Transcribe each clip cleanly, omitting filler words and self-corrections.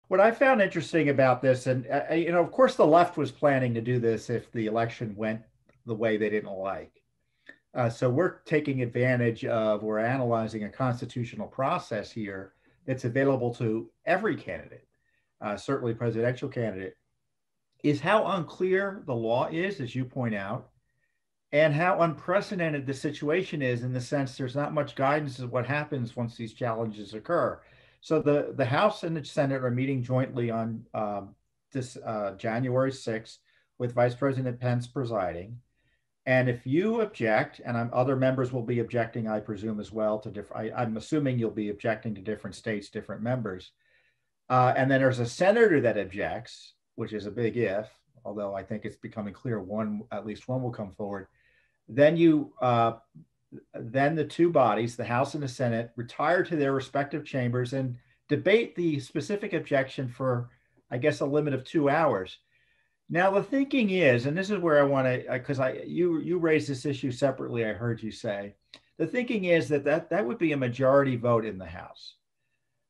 What I found interesting about this, and of course, the left was planning to do this if the election went the way they didn't like. So we're taking advantage of, we're analyzing a constitutional process here that's available to every candidate, certainly presidential candidate, is how unclear the law is, as you point out, and how unprecedented the situation is in the sense there's not much guidance of what happens once these challenges occur. So the House and the Senate are meeting jointly on this January 6th with Vice President Pence presiding. And if you object, and other members will be objecting, I presume, as well to different, I'm assuming you'll be objecting to different states, different members. And then there's a senator that objects, which is a big if, although I think it's becoming clear at least one will come forward. Then then the two bodies, the House and the Senate, retire to their respective chambers and debate the specific objection for, I guess, a limit of 2 hours. Now the thinking is, and this is where I want to, because you raised this issue separately. I heard you say the thinking is that would be a majority vote in the House,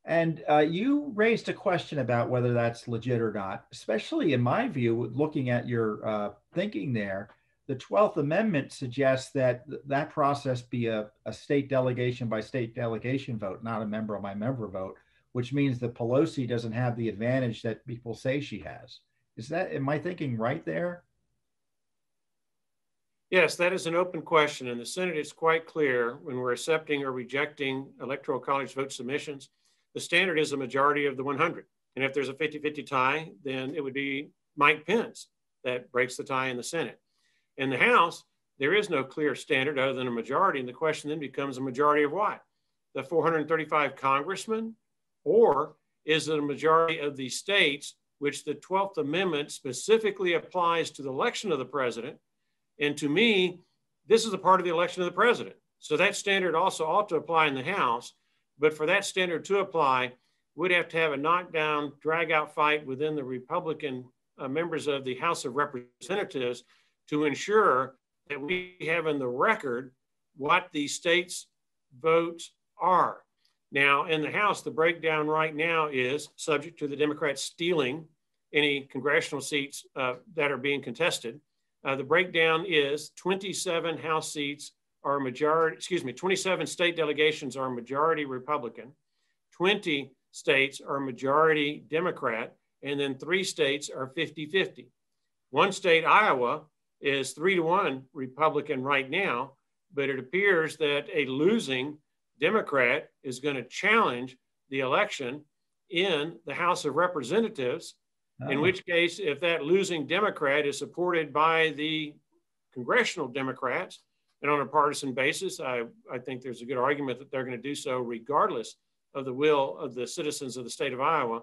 and you raised a question about whether that's legit or not. Especially in my view, looking at your thinking there, the 12th Amendment suggests that that process be a state delegation by state delegation vote, not a member by member vote, which means that Pelosi doesn't have the advantage that people say she has. Am I thinking right there? Yes, that is an open question. In the Senate, it's quite clear when we're accepting or rejecting Electoral College vote submissions, the standard is a majority of the 100. And if there's a 50-50 tie, then it would be Mike Pence that breaks the tie in the Senate. In the House, there is no clear standard other than a majority. And the question then becomes a majority of what? The 435 congressmen? Or is it a majority of the states, which the 12th Amendment specifically applies to the election of the president? And to me, this is a part of the election of the president. So that standard also ought to apply in the House. But for that standard to apply, we'd have to have a knockdown, drag out fight within the Republican members of the House of Representatives to ensure that we have in the record what the states' votes are. Now, in the House, the breakdown right now is subject to the Democrats stealing any congressional seats that are being contested. The breakdown is 27 House seats are majority, 27 state delegations are majority Republican, 20 states are majority Democrat, and then 3 states are 50-50. One state, Iowa, is 3-1 Republican right now, but it appears that a losing Democrat is going to challenge the election in the House of Representatives, in which case, if that losing Democrat is supported by the congressional Democrats and on a partisan basis, I think there's a good argument that they're going to do so regardless of the will of the citizens of the state of Iowa,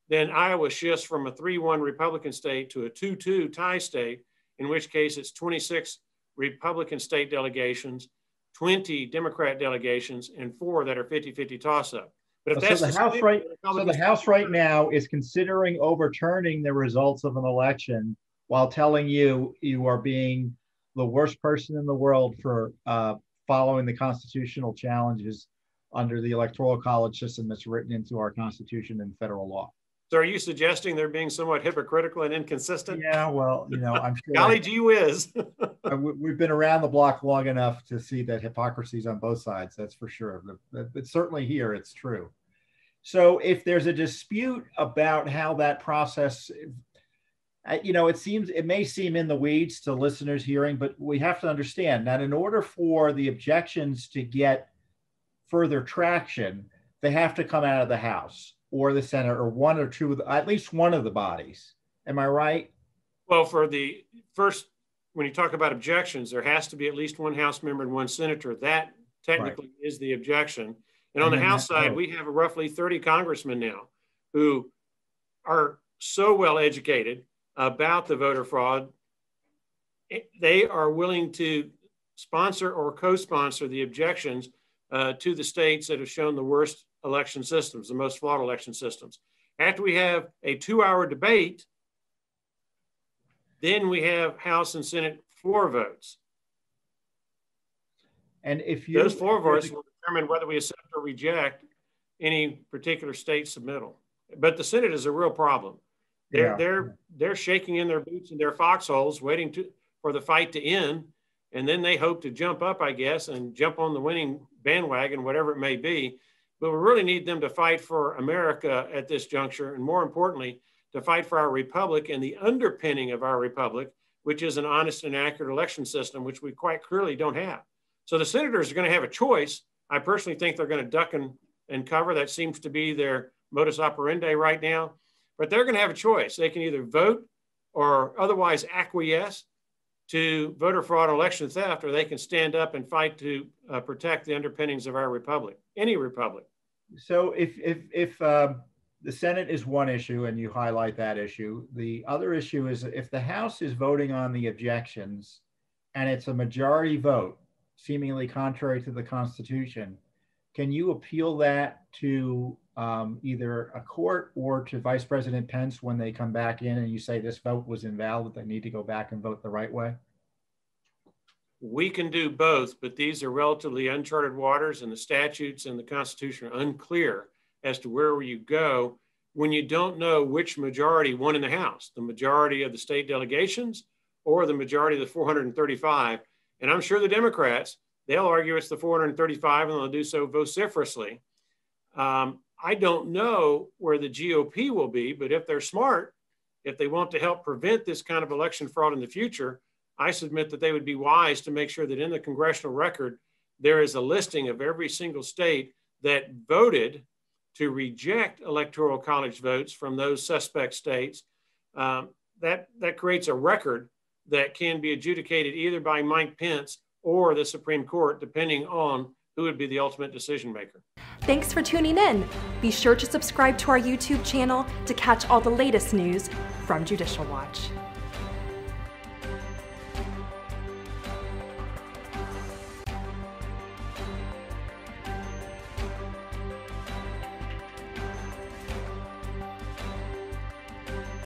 then Iowa shifts from a 3-1 Republican state to a 2-2 tie state, in which case it's 26 Republican state delegations, 20 Democrat delegations, and 4 that are 50-50 toss-up. But if that's the House right now is considering overturning the results of an election while telling you are being the worst person in the world for following the constitutional challenges under the Electoral College system that's written into our Constitution and federal law. So are you suggesting they're being somewhat hypocritical and inconsistent? Yeah, well, I'm sure. Golly gee whiz. We've been around the block long enough to see that hypocrisy is on both sides, that's for sure. But certainly here, it's true. So if there's a dispute about how that process, it may seem in the weeds to listeners hearing, but we have to understand that in order for the objections to get further traction, they have to come out of the House or the Senate or one or two, at least one of the bodies. Am I right? Well, for the first, when you talk about objections, there has to be at least one House member and one senator. That technically is the objection. And on the House side, we have roughly 30 congressmen now who are so well educated about the voter fraud. They are willing to sponsor or co-sponsor the objections to the states that have shown the worst election systems, the most flawed election systems. After we have a 2-hour debate, then we have House and Senate floor votes. And if those floor votes will determine whether we accept or reject any particular state submittal. But the Senate is a real problem. Yeah. They're shaking in their boots in their foxholes, waiting for the fight to end, and then they hope to jump up, I guess, and jump on the winning bandwagon, whatever it may be. But we really need them to fight for America at this juncture, and more importantly, to fight for our republic and the underpinning of our republic, which is an honest and accurate election system, which we quite clearly don't have. So the senators are going to have a choice. I personally think they're going to duck and cover. That seems to be their modus operandi right now. But they're going to have a choice. They can either vote or otherwise acquiesce to voter fraud and election theft, or they can stand up and fight to protect the underpinnings of our republic, any republic. So if the Senate is one issue and you highlight that issue, the other issue is if the House is voting on the objections and it's a majority vote, seemingly contrary to the Constitution, can you appeal that to either a court or to Vice President Pence when they come back in and you say this vote was invalid, they need to go back and vote the right way? We can do both, but these are relatively uncharted waters, and the statutes and the Constitution are unclear as to where you go when you don't know which majority won in the House, the majority of the state delegations or the majority of the 435. And I'm sure the Democrats, they'll argue it's the 435 and they'll do so vociferously. I don't know where the GOP will be, but if they're smart, if they want to help prevent this kind of election fraud in the future, I submit that they would be wise to make sure that in the congressional record, there is a listing of every single state that voted to reject electoral college votes from those suspect states. That creates a record that can be adjudicated either by Mike Pence or the Supreme Court, depending on who would be the ultimate decision maker. Thanks for tuning in. Be sure to subscribe to our YouTube channel to catch all the latest news from Judicial Watch.